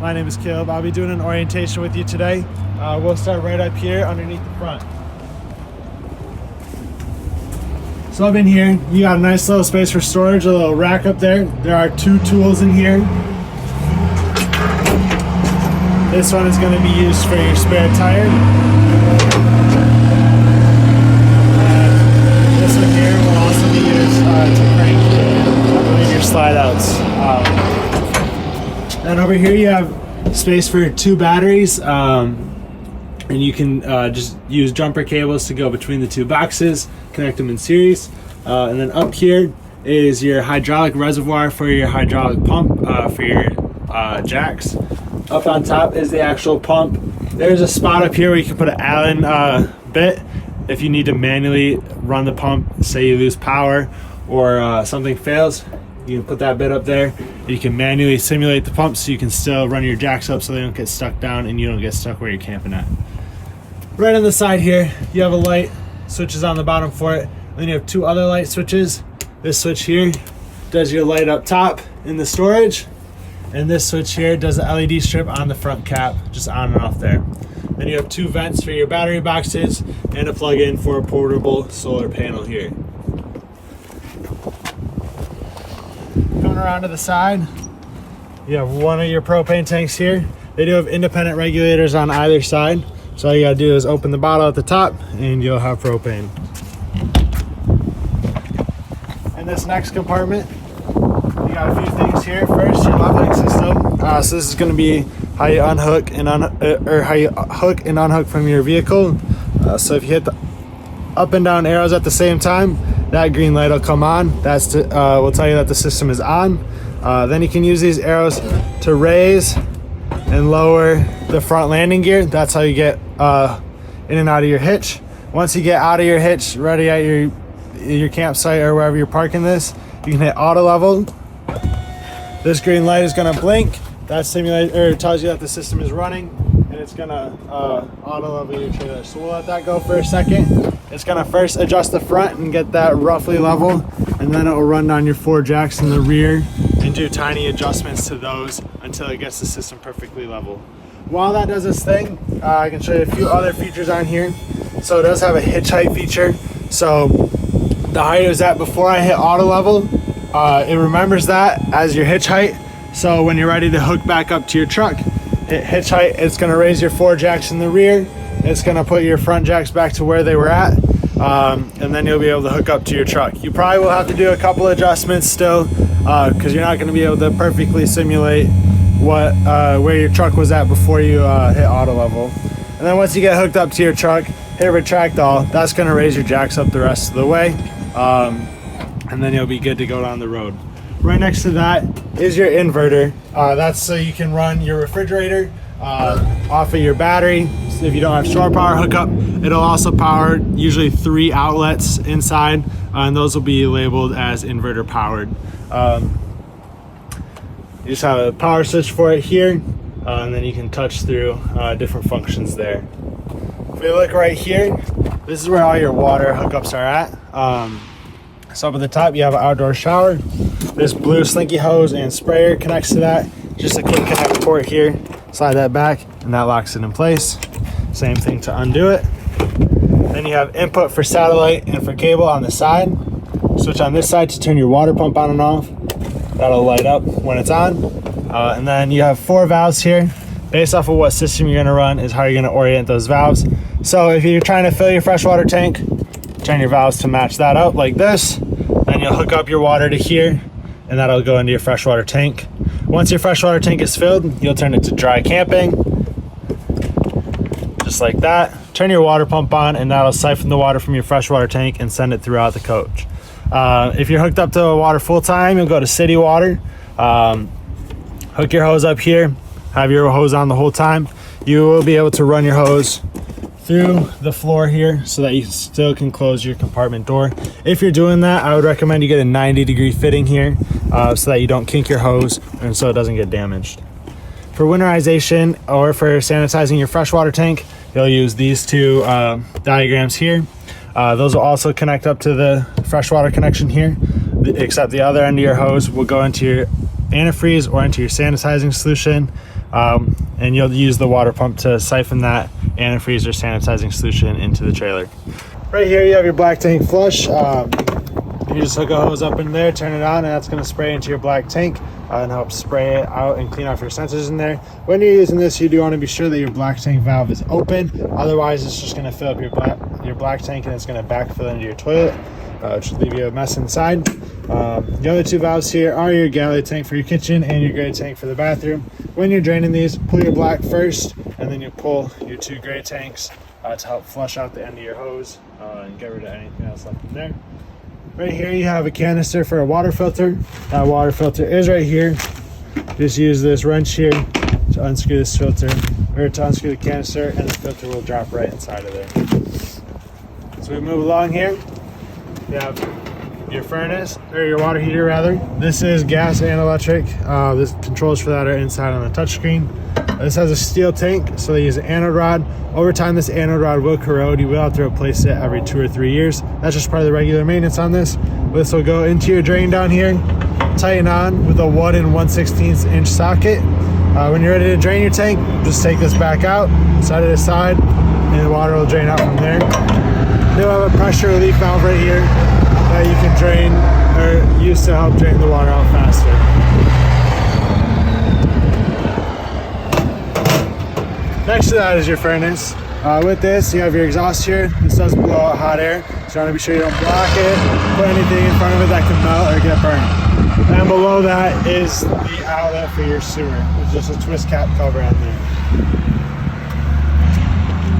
My name is Caleb. I'll be doing an orientation with you today. We'll start right up here underneath the front. So up in here, you got a nice little space for storage, a little rack up there. There are 2 tools in here. This one is going to be used for your spare tire. This one here will also be used to crank your slide outs. And over here you have space for 2 batteries, and you can just use jumper cables to go between the 2 boxes, connect them in series. And then up here is your hydraulic reservoir for your hydraulic pump for your jacks. Up on top is the actual pump. There's a spot up here where you can put an Allen bit if you need to manually run the pump, say you lose power or something fails. You can put that bit up there. You can manually simulate the pump so you can still run your jacks up so they don't get stuck down and you don't get stuck where you're camping at. Right on the side here, you have a light, switches on the bottom for it. Then you have 2 other light switches. This switch here does your light up top in the storage. And this switch here does the LED strip on the front cap, just on and off there. Then you have 2 vents for your battery boxes and a plug-in for a portable solar panel here. Coming around to the side, you have one of your propane tanks here. They do have independent regulators on either side. So all you gotta do is open the bottle at the top and you'll have propane. In this next compartment, you got a few things here. First, your leveling system. So this is gonna be how you unhook and hook and unhook from your vehicle. So if you hit the up and down arrows at the same time, that green light will come on. That's will tell you that the system is on. Then you can use these arrows to raise and lower the front landing gear. That's how you get in and out of your hitch. Once you get out of your hitch, ready at your campsite or wherever you're parking this, you can hit auto level. This green light is gonna blink. That tells you that the system is running, and it's gonna auto level your trailer. So we'll let that go for a second. It's gonna first adjust the front and get that roughly level, and then it will run down your 4 jacks in the rear and do tiny adjustments to those until it gets the system perfectly level. While that does its thing, I can show you a few other features on here. So it does have a hitch height feature. So the height it was at before I hit auto level, it remembers that as your hitch height. So when you're ready to hook back up to your truck, hit hitch height, it's gonna raise your 4 jacks in the rear. It's gonna put your front jacks back to where they were at, and then you'll be able to hook up to your truck. You probably will have to do a couple adjustments still, because you're not gonna be able to perfectly simulate where your truck was at before you hit auto level. And then once you get hooked up to your truck, hit retract all. That's gonna raise your jacks up the rest of the way, and then you'll be good to go down the road. Right next to that is your inverter. That's so you can run your refrigerator off of your battery. So if you don't have shore power hookup, it'll also power usually 3 outlets inside, and those will be labeled as inverter powered. You just have a power switch for it here, and then you can touch through different functions there. If we look right here, this is where all your water hookups are at. So up at the top, you have an outdoor shower. This blue slinky hose and sprayer connects to that. Just a quick connect port here. Slide that back, and that locks it in place. Same thing to undo it. Then you have input for satellite and for cable on the side. Switch on this side to turn your water pump on and off. That'll light up when it's on. And then you have 4 valves here. Based off of what system you're gonna run is how you're gonna orient those valves. So if you're trying to fill your freshwater tank, turn your valves to match that up like this. Then you'll hook up your water to here, and that'll go into your freshwater tank. Once your freshwater tank is filled, you'll turn it to dry camping, just like that. Turn your water pump on, and that'll siphon the water from your freshwater tank and send it throughout the coach. If you're hooked up to water full time, you'll go to city water. Hook your hose up here, have your hose on the whole time. You will be able to run your hose through the floor here so that you still can close your compartment door. If you're doing that, I would recommend you get a 90-degree fitting here so that you don't kink your hose and so it doesn't get damaged. For winterization or for sanitizing your freshwater tank, you'll use these 2 diagrams here. Those will also connect up to the freshwater connection here, except the other end of your hose will go into your antifreeze or into your sanitizing solution, and you'll use the water pump to siphon that antifreeze or sanitizing solution into the trailer. Right here you have your black tank flush. You just hook a hose up in there, turn it on, and that's going to spray into your black tank and help spray it out and clean off your sensors in there. When you're using this, you do want to be sure that your black tank valve is open. Otherwise, it's just going to fill up your black tank and it's going to backfill into your toilet, which will leave you a mess inside. The other two valves here are your galley tank for your kitchen and your gray tank for the bathroom. When you're draining these, pull your black first, and then you pull your two gray tanks to help flush out the end of your hose and get rid of anything else left in there. Right here you have a canister for a water filter. That water filter is right here. Just use this wrench here to unscrew this filter, or to unscrew the canister, and the filter will drop right inside of there. So we move along here. You have your furnace, or your water heater rather. This is gas and electric. The controls for that are inside on the touchscreen. This has a steel tank, so they use an anode rod. Over time, this anode rod will corrode. You will have to replace it every 2 or 3 years. That's just part of the regular maintenance on this. This will go into your drain down here, tighten on with a 1 1/16 inch socket. When you're ready to drain your tank, just take this back out, set it aside, and the water will drain out from there. You'll have a pressure relief valve right here that you can drain or use to help drain the water out faster. Next to that is your furnace. With this, you have your exhaust here. This does blow out hot air, so you want to be sure you don't block it, put anything in front of it that can melt or get burned. And below that is the outlet for your sewer. It's just a twist cap cover on there.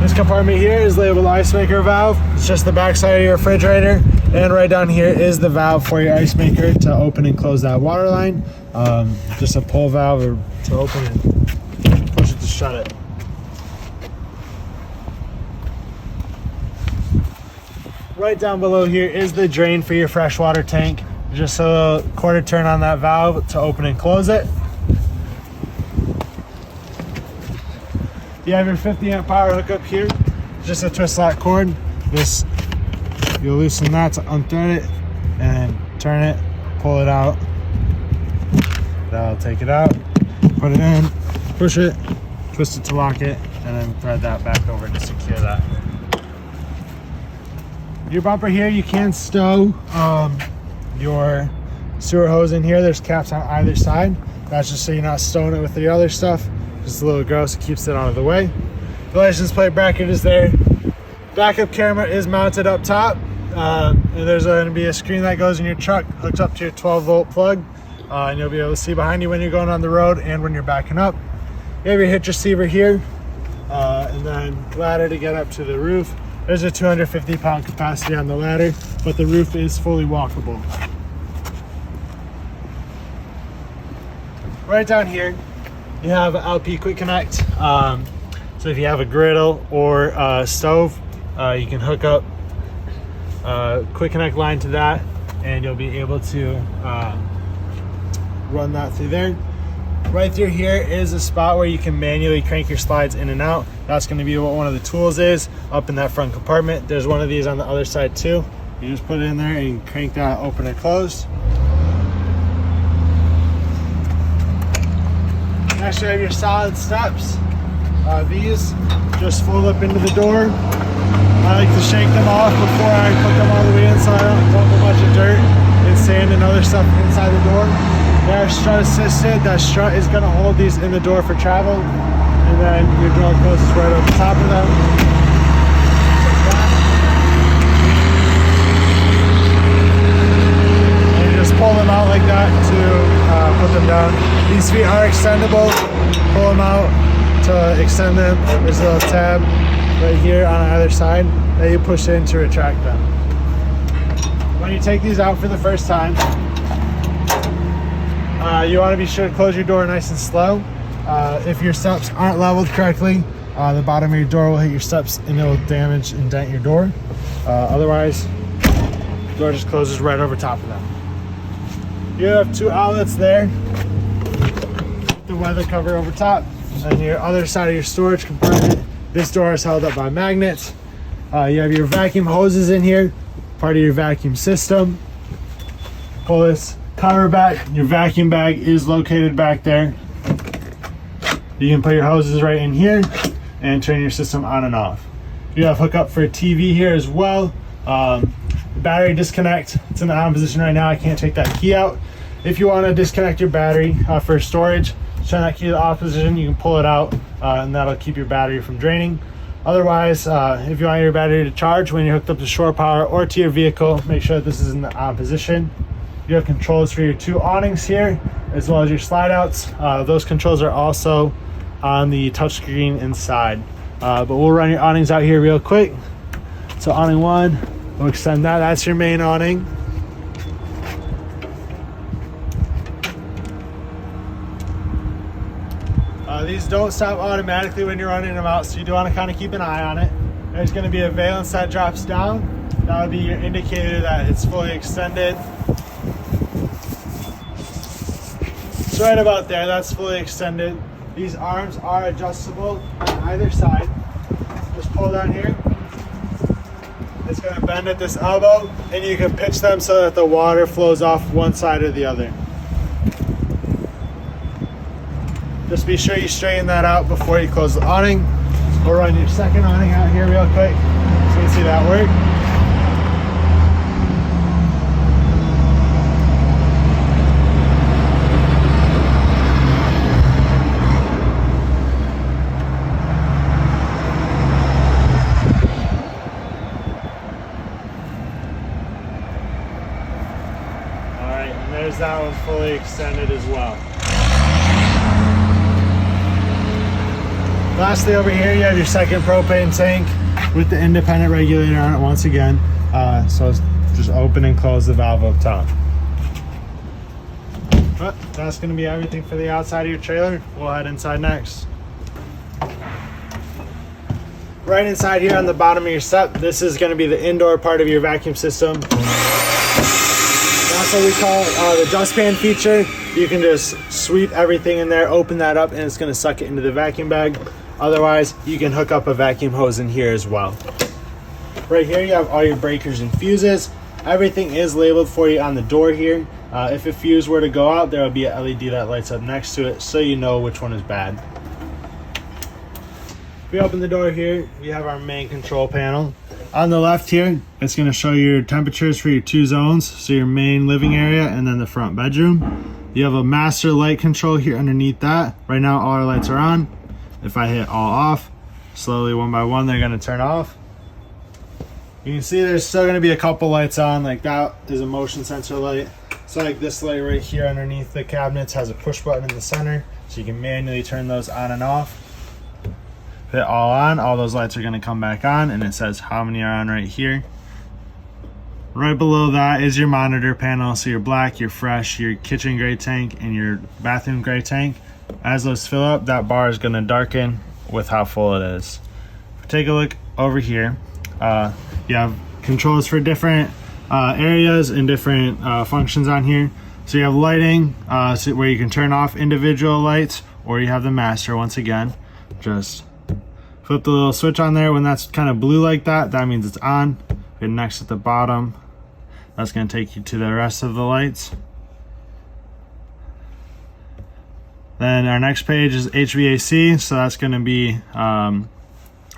This compartment here is labeled ice maker valve. It's just the back side of your refrigerator. And right down here is the valve for your ice maker to open and close that water line. Just a pull valve to open and push it to shut it. Right down below here is the drain for your freshwater tank. Just a quarter turn on that valve to open and close it. You have your 50 amp power hookup here. Just a twist lock cord. You'll loosen that to unthread it and turn it, pull it out. That'll take it out, put it in, push it, twist it to lock it, and then thread that back over to secure that. Your bumper here, you can stow your sewer hose in here. There's caps on either side. That's just so you're not stowing it with the other stuff. Just a little gross, it keeps it out of the way. The license plate bracket is there. Backup camera is mounted up top. And there's going to be a screen that goes in your truck, hooked up to your 12-volt plug. And you'll be able to see behind you when you're going on the road and when you're backing up. You have your hitch receiver here, and then ladder to get up to the roof. There's a 250-pound capacity on the ladder, but the roof is fully walkable. Right down here, you have an LP Quick Connect. So if you have a griddle or a stove, you can hook up a Quick Connect line to that, and you'll be able to run that through there. Right through here is a spot where you can manually crank your slides in and out. That's going to be what one of the tools is up in that front compartment. There's one of these on the other side too. You just put it in there and crank that open and closed. Next you have your solid steps. These just fold up into the door. I like to shake them off before I put them all the way in so I don't dump a bunch of dirt and sand and other stuff inside the door. They're strut assisted. That strut is going to hold these in the door for travel, and then your door closes right over top of them. And you just pull them out like that to put them down. These feet are extendable. Pull them out to extend them. There's a little tab right here on either side that you push in to retract them. When you take these out for the first time, you want to be sure to close your door nice and slow. If your steps aren't leveled correctly, the bottom of your door will hit your steps and it will damage and dent your door. Otherwise, the door just closes right over top of them. You have two outlets there. The weather cover over top. And your other side of your storage compartment, this door is held up by magnets. You have your vacuum hoses in here, part of your vacuum system. Pull this cover back. Your vacuum bag is located back there. You can put your hoses right in here and turn your system on and off. You have hookup for a TV here as well. The battery disconnect, it's in the on position right now. I can't take that key out. If you want to disconnect your battery for storage, turn that key to the off position, you can pull it out and that'll keep your battery from draining. Otherwise, if you want your battery to charge when you're hooked up to shore power or to your vehicle, make sure that this is in the on position. You have controls for your 2 awnings here, as well as your slide outs. Those controls are also on the touchscreen inside. But we'll run your awnings out here real quick. So awning 1, we'll extend that. That's your main awning. These don't stop automatically when you're running them out, so you do want to kind of keep an eye on it. There's going to be a valence that drops down. That would be your indicator that it's fully extended. It's right about there, that's fully extended. These arms are adjustable on either side. Just pull down here. It's going to bend at this elbow, and you can pitch them so that the water flows off one side or the other. Just be sure you straighten that out before you close the awning. We'll run your second awning out here real quick so you can see that work. Alright, and there's that one fully extended as well. Lastly, over here you have your second propane tank with the independent regulator on it once again. So just open and close the valve up top. But that's going to be everything for the outside of your trailer. We'll head inside next. Right inside here on the bottom of your step, this is going to be the indoor part of your vacuum system. That's what we call the dustpan feature. You can just sweep everything in there, open that up, and it's going to suck it into the vacuum bag. Otherwise, you can hook up a vacuum hose in here as well. Right here, you have all your breakers and fuses. Everything is labeled for you on the door here. If a fuse were to go out, there will be a LED that lights up next to it, so you know which one is bad. If we open the door here, we have our main control panel. On the left here, it's going to show your temperatures for your 2 zones, so your main living area and then the front bedroom. You have a master light control here underneath that. Right now, all our lights are on. If I hit all off, slowly one by one, they're going to turn off. You can see there's still going to be a couple lights on. Like that is a motion sensor light. So like this light right here underneath the cabinets has a push button in the center, so you can manually turn those on and off. Hit all on, all those lights are going to come back on, and it says how many are on right here. Right below that is your monitor panel, so your black, your fresh, your kitchen gray tank, and your bathroom gray tank. As those fill up, that bar is going to darken with how full it is. Take a look over here. You have controls for different areas and different functions on here. So you have lighting, where you can turn off individual lights, or you have the master. Once again, just flip the little switch on there. When that's kind of blue like that, that means it's on. And next at the bottom, that's going to take you to the rest of the lights. Then our next page is HVAC, so that's going to be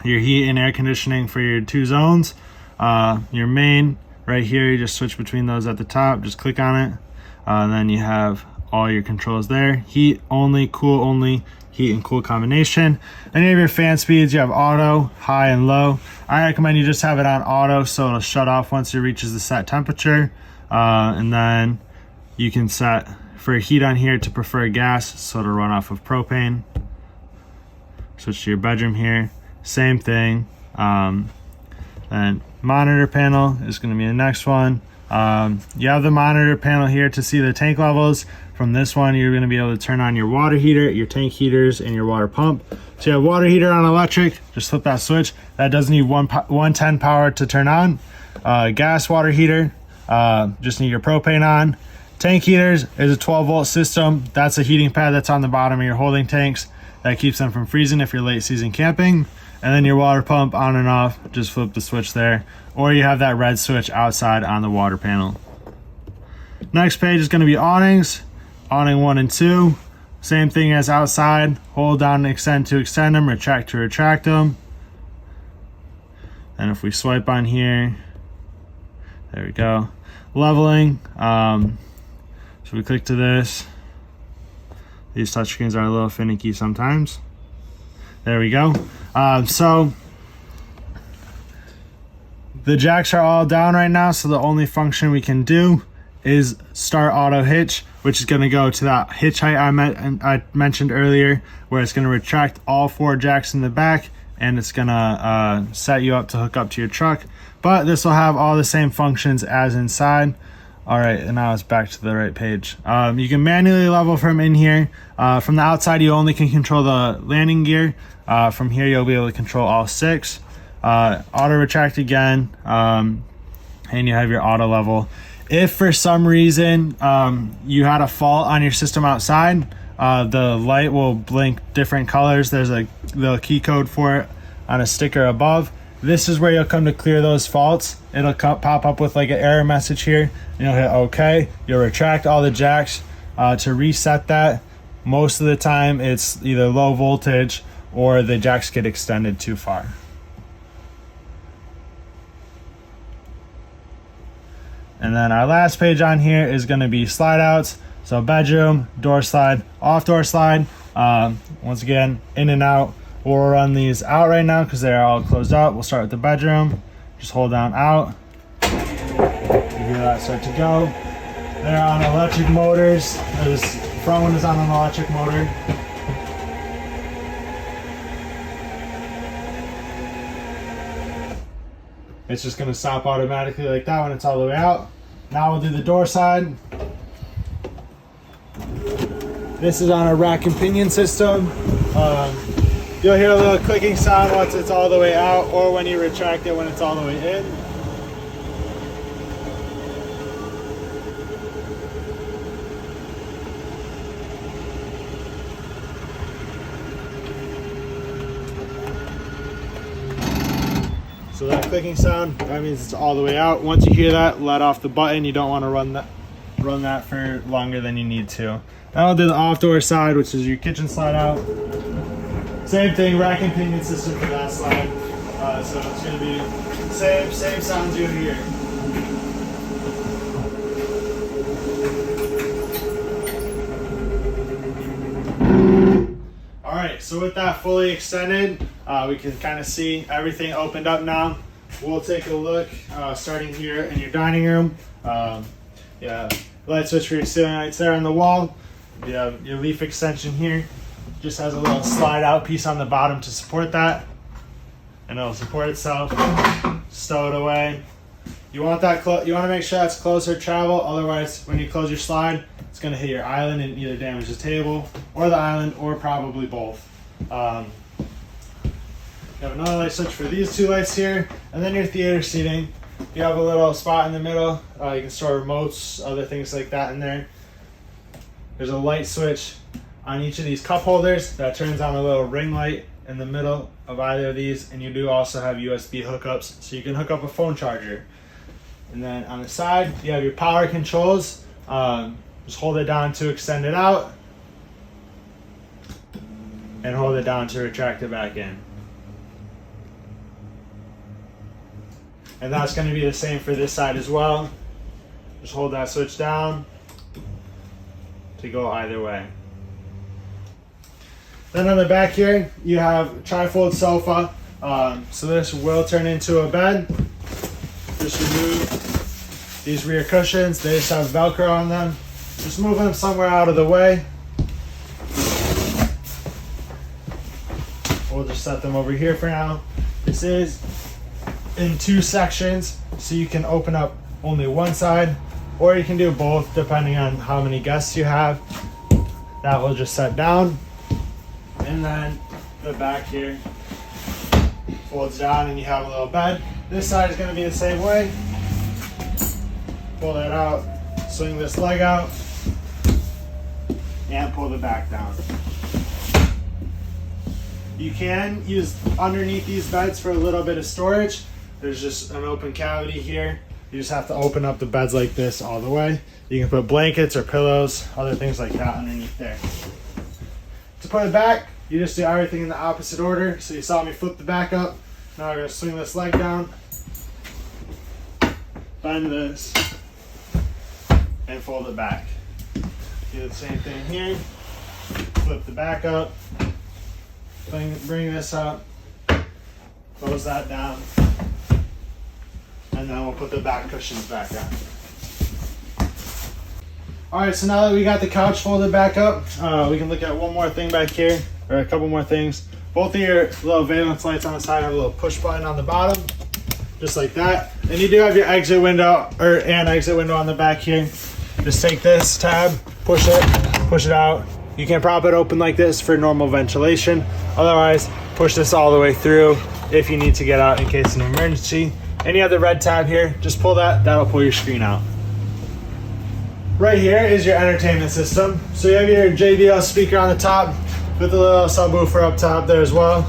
your heat and air conditioning for your 2 zones. Your main right here, you just switch between those at the top, just click on it. Then you have all your controls there. Heat only, cool only, heat and cool combination. Then you have your fan speeds. You have auto, high, and low. I recommend you just have it on auto so it'll shut off once it reaches the set temperature. And then you can set for heat on here to prefer gas, so it'll run off of propane. Switch to your bedroom here, same thing. And monitor panel is going to be the next one. You have the monitor panel here to see the tank levels. From this one, you're going to be able to turn on your water heater, your tank heaters, and your water pump. So you have water heater on electric, just flip that switch. That does need 110 power to turn on. Gas water heater, just need your propane on. Tank heaters is a 12-volt system. That's a heating pad that's on the bottom of your holding tanks that keeps them from freezing if you're late season camping. And then your water pump on and off, just flip the switch there. Or you have that red switch outside on the water panel. Next page is going to be awnings. Awning 1 and 2. Same thing as outside. Hold down and extend to extend them, retract to retract them. And if we swipe on here, there we go. Leveling. So we click to this. These touchscreens are a little finicky sometimes. There we go. So the jacks are all down right now, so the only function we can do is start auto hitch, which is going to go to that hitch height I mentioned earlier, where it's going to retract all 4 jacks in the back, and it's going to set you up to hook up to your truck. But this will have all the same functions as inside. All right, and now it's back to the right page. You can manually level from in here. From the outside, you only can control the landing gear. From here, you'll be able to control all 6. Auto retract again, and you have your auto level. If for some reason you had a fault on your system outside, the light will blink different colors. There's a little key code for it on a sticker above. This is where you'll come to clear those faults. It'll pop up with like an error message here. You'll hit OK. You'll retract all the jacks to reset that. Most of the time it's either low voltage or the jacks get extended too far. And then our last page on here is going to be slide outs. So bedroom, door slide, off door slide. Once again, in and out. We'll run these out right now because they're all closed up. We'll start with the bedroom. Just hold down out. You hear that start to go. They're on electric motors. This front one is on an electric motor. It's just going to stop automatically like that when it's all the way out. Now we'll do the door side. This is on a rack and pinion system. You'll hear a little clicking sound once it's all the way out, or when you retract it when it's all the way in. So that clicking sound, that means it's all the way out. Once you hear that, let off the button. You don't want to run that for longer than you need to. Now we'll do the off door side, which is your kitchen slide out. Same thing, rack and pinion system for that slide. So it's going to be same sounds you hear. All right, so with that fully extended, we can kind of see everything opened up now. We'll take a look starting here in your dining room. Yeah, light switch for your ceiling lights there on the wall. You have your leaf extension here. Just has a little slide out piece on the bottom to support that, and it'll support itself. Stow it away. You want that you want to make sure that's close or travel, otherwise when you close your slide it's going to hit your island and either damage the table or the island, or probably both. You have another light switch for these 2 lights here, and then your theater seating. You have a little spot in the middle. You can store remotes, other things like that in there. There's a light switch on each of these cup holders that turns on a little ring light in the middle of either of these, and you do also have USB hookups, so you can hook up a phone charger. And then on the side, you have your power controls. Just hold it down to extend it out, and hold it down to retract it back in. And that's going to be the same for this side as well. Just hold that switch down to go either way. Then on the back here, you have a trifold sofa. So this will turn into a bed. Just remove these rear cushions. They just have Velcro on them. Just move them somewhere out of the way. We'll just set them over here for now. This is in 2 sections, so you can open up only one side, or you can do both depending on how many guests you have. That will just set down. And then the back here folds down and you have a little bed. This side is going to be the same way. Pull that out, swing this leg out, and pull the back down. You can use underneath these beds for a little bit of storage. There's just an open cavity here. You just have to open up the beds like this all the way. You can put blankets or pillows, other things like that underneath there. to put it back, you just do everything in the opposite order. So you saw me flip the back up. Now we're gonna swing this leg down, bend this, and fold it back. Do the same thing here. Flip the back up, bring this up, close that down, and then we'll put the back cushions back on. All right, so now that we got the couch folded back up, we can look at one more thing back here, or a couple more things. Both of your little valence lights on the side have a little push button on the bottom, just like that. And you do have your exit window, or an exit window on the back here. Just take this tab, push it out. You can prop it open like this for normal ventilation. Otherwise, push this all the way through if you need to get out in case of an emergency. And you have the red tab here, just pull that, that'll pull your screen out. Right here is your entertainment system. So you have your JBL speaker on the top with a little subwoofer up top there as well.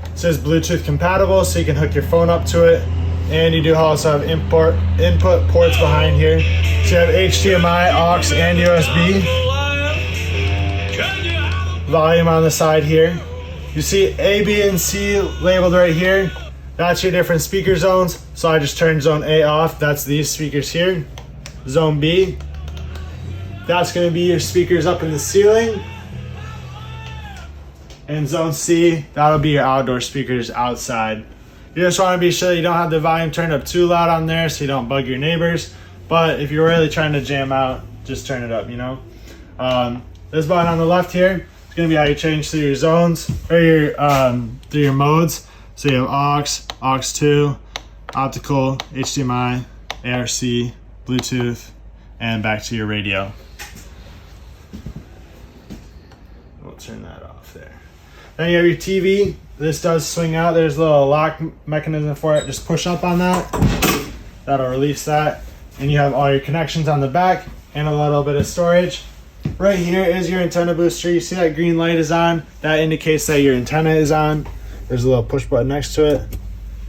It says Bluetooth compatible, so you can hook your phone up to it. And you do also have input ports behind here. So you have HDMI, aux, and USB. Volume on the side here. You see A, B, and C labeled right here. That's your different speaker zones. So I just turned zone A off. That's these speakers here. Zone B, that's going to be your speakers up in the ceiling. And zone C, that'll be your outdoor speakers outside. You just want to be sure you don't have the volume turned up too loud on there so you don't bug your neighbors. But if you're really trying to jam out, just turn it up, you know. This button on the left here is going to be how you change through your zones, or your through your modes. So you have aux, aux2, optical, HDMI, ARC, Bluetooth, and back to your radio. We'll turn that off there. Then you have your TV. This does swing out. There's a little lock mechanism for it. Just push up on that. That'll release that. And you have all your connections on the back and a little bit of storage. Right here is your antenna booster. You see that green light is on? That indicates that your antenna is on. There's a little push button next to it.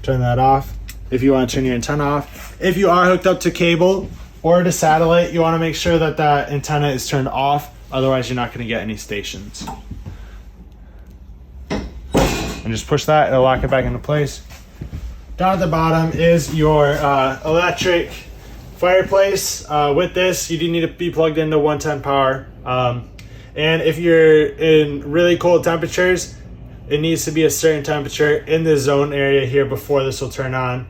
Turn that off if you want to turn your antenna off. If you are hooked up to cable or to satellite, you want to make sure that that antenna is turned off. Otherwise, you're not going to get any stations. And just push that, it'll lock it back into place. Down at the bottom is your electric fireplace. With this, you do need to be plugged into 110 power. And if you're in really cold temperatures, it needs to be a certain temperature in the zone area here before this will turn on.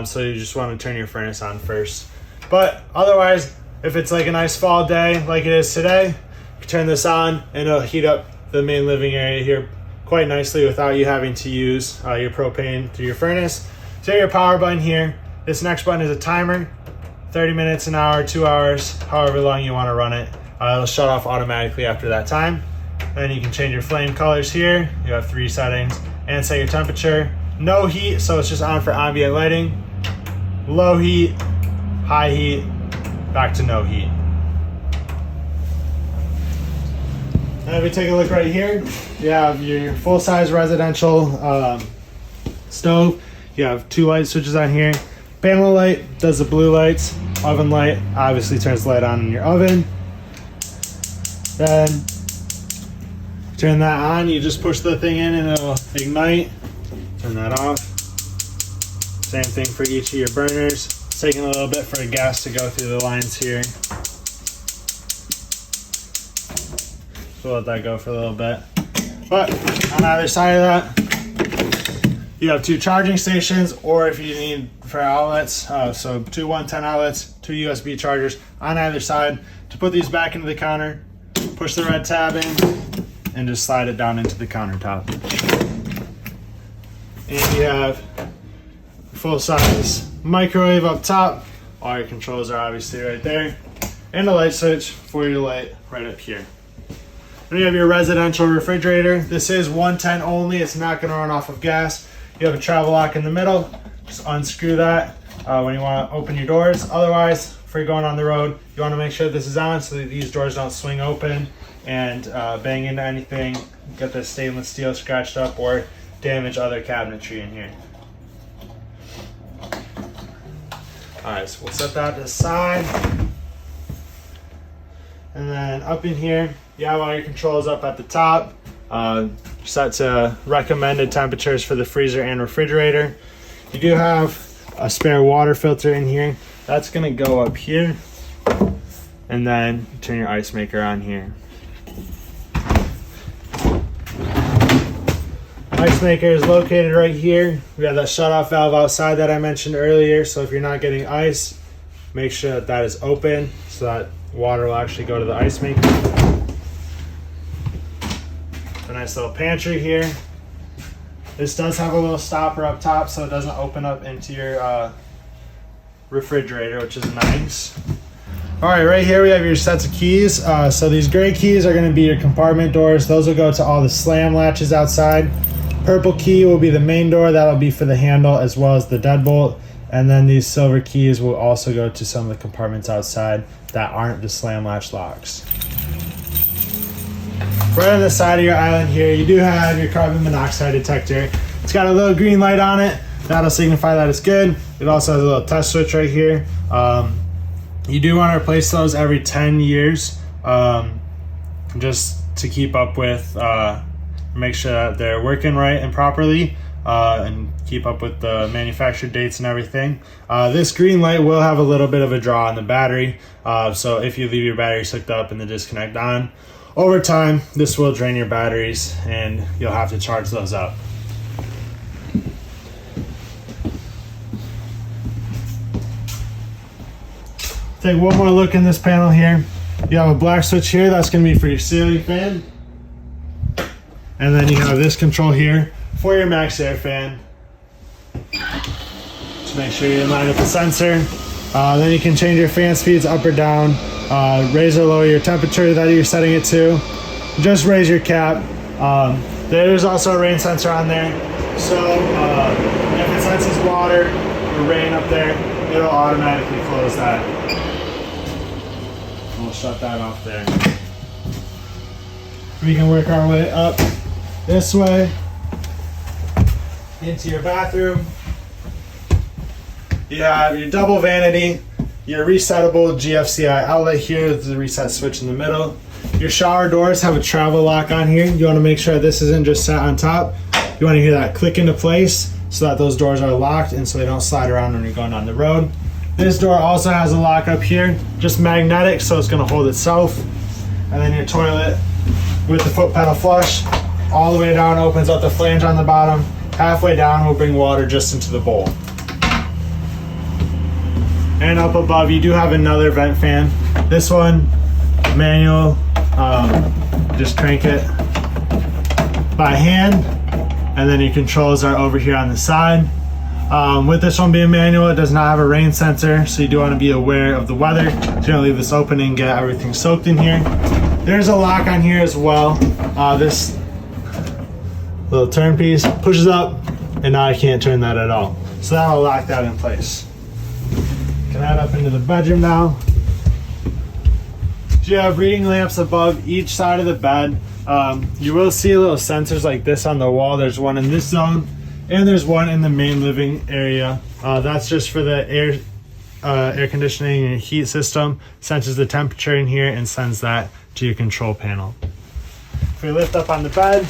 So you just want to turn your furnace on first. But otherwise, if it's like a nice fall day like it is today, you can turn this on and it'll heat up the main living area here quite nicely without you having to use your propane through your furnace. So your power button here. This next button is a timer, 30 minutes, an hour, 2 hours, however long you want to run it. It'll shut off automatically after that time. Then you can change your flame colors here. You have 3 settings, and set your temperature. No heat, so it's just on for ambient lighting. Low heat, high heat, back to no heat. And if we take a look right here, you have your full-size residential stove. You have 2 light switches on here. Panel light does the blue lights. Oven light obviously turns the light on in your oven. Then turn that on. You just push the thing in and it'll ignite. Turn that off. Same thing for each of your burners. It's taking a little bit for the gas to go through the lines here. So let that go for a little bit. But on either side of that, you have 2 charging stations, or if you need for outlets, so 2 110 outlets, 2 USB chargers on either side. To put these back into the counter, push the red tab in and just slide it down into the countertop. And you have full-size microwave up top. All your controls are obviously right there. And a light switch for your light right up here. Then you have your residential refrigerator. This is 110 only. It's not going to run off of gas. You have a travel lock in the middle. Just unscrew that when you want to open your doors. Otherwise, if you're going on the road, you want to make sure this is on so that these doors don't swing open and bang into anything, get the stainless steel scratched up, or damage other cabinetry in here. Alright, so we'll set that to the side. And then up in here, you have all your controls up at the top. set to recommended temperatures for the freezer and refrigerator. You do have a spare water filter in here. That's gonna go up here, and then turn your ice maker on here. Ice maker is located right here. We have that shutoff valve outside that I mentioned earlier, so if you're not getting ice, make sure that that is open so that water will actually go to the ice maker. A nice little pantry here. This does have a little stopper up top so it doesn't open up into your refrigerator, which is nice. All right, right here we have your sets of keys. So these gray keys are gonna be your compartment doors. Those will go to all the slam latches outside. Purple key will be the main door. That'll be for the handle as well as the deadbolt. And then these silver keys will also go to some of the compartments outside that aren't the slam latch locks. Right on the side of your island here, you do have your carbon monoxide detector. It's got a little green light on it. That'll signify that it's good. It also has a little test switch right here. You do want to replace those every 10 years, just to keep up with, make sure that they're working right and properly, and keep up with the manufacturer dates and everything. This green light will have a little bit of a draw on the battery, so if you leave your batteries hooked up and the disconnect on, over time this will drain your batteries and you'll have to charge those up. Take one more look in this panel here. You have a black switch here, that's going to be for your ceiling fan. And then you have this control here for your max air fan. Just make sure you're in line with the sensor. Then you can change your fan speeds up or down, raise or lower your temperature that you're setting it to. Just raise your cap. There's also a rain sensor on there. So if it senses water or rain up there, it'll automatically close that. We'll shut that off there. We can work our way up this way into your bathroom. You have your double vanity, your resettable GFCI outlet here, the reset switch in the middle. Your shower doors have a travel lock on here. You want to make sure this isn't just sat on top. You want to hear that click into place so that those doors are locked and so they don't slide around when you're going down the road. This door also has a lock up here, just magnetic, so it's going to hold itself. And then your toilet with the foot pedal flush all the way down opens up the flange on the bottom. Halfway down will bring water just into the bowl. And up above you do have another vent fan. This one manual, just crank it by hand, and then your controls are over here on the side. With this one being manual, it does not have a rain sensor, so you do want to be aware of the weather. So you're gonna leave this open and get everything soaked in here. There's a lock on here as well. This little turn piece pushes up, and now I can't turn that at all. So that'll lock that in place. Can head up into the bedroom now. So you have reading lamps above each side of the bed. You will see little sensors like this on the wall. There's one in this zone, and there's one in the main living area. That's just for the air conditioning and heat system. Senses the temperature in here and sends that to your control panel. If we lift up on the bed,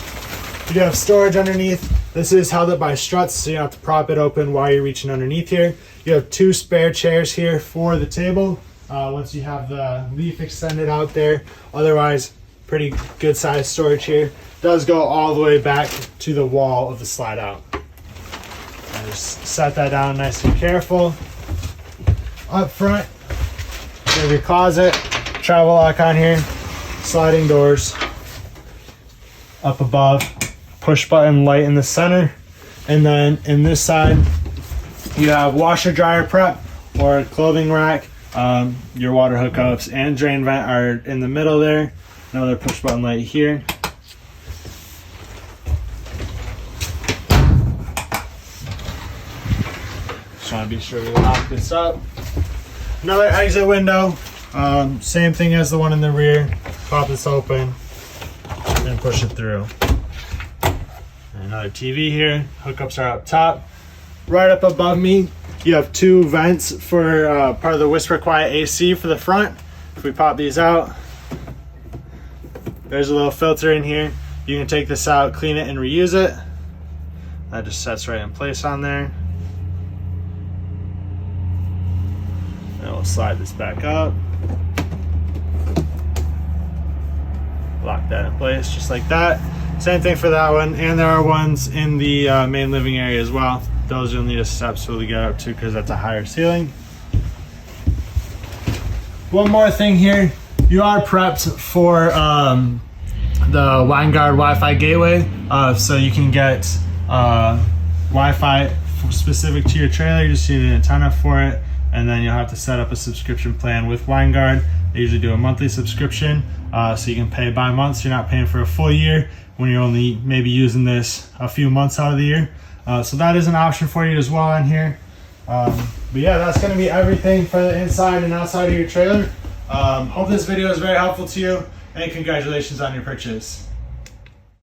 you do have storage underneath. This is held up by struts, so you don't have to prop it open while you're reaching underneath here. You have 2 spare chairs here for the table, once you have the leaf extended out there. Otherwise, pretty good sized storage here. Does go all the way back to the wall of the slide out. And just set that down nice and careful. Up front, you have your closet, travel lock on here, sliding doors. Up above, push button light in the center, and then in this side you have washer dryer prep or clothing rack. Your water hookups and drain vent are in the middle there. Another push button light here. Just want to be sure we lock this up. Another exit window, same thing as the one in the rear. Pop this open and push it through. Another TV here. Hookups are up top. Right up above me, you have 2 vents for part of the Whisper Quiet AC for the front. If we pop these out, there's a little filter in here. You can take this out, clean it, and reuse it. That just sets right in place on there. And we'll slide this back up. Lock that in place just like that. Same thing for that one, and there are ones in the main living area as well. Those you'll need to absolutely get up to because that's a higher ceiling. One more thing here, you are prepped for the WineGuard Wi-Fi gateway, so you can get Wi-Fi specific to your trailer. You just need an antenna for it, and then you'll have to set up a subscription plan with WineGuard. They usually do a monthly subscription, so you can pay by month, so you're not paying for a full year when you're only maybe using this a few months out of the year. So that is an option for you as well on here. But yeah, that's going to be everything for the inside and outside of your trailer. Hope this video is very helpful to you, and congratulations on your purchase.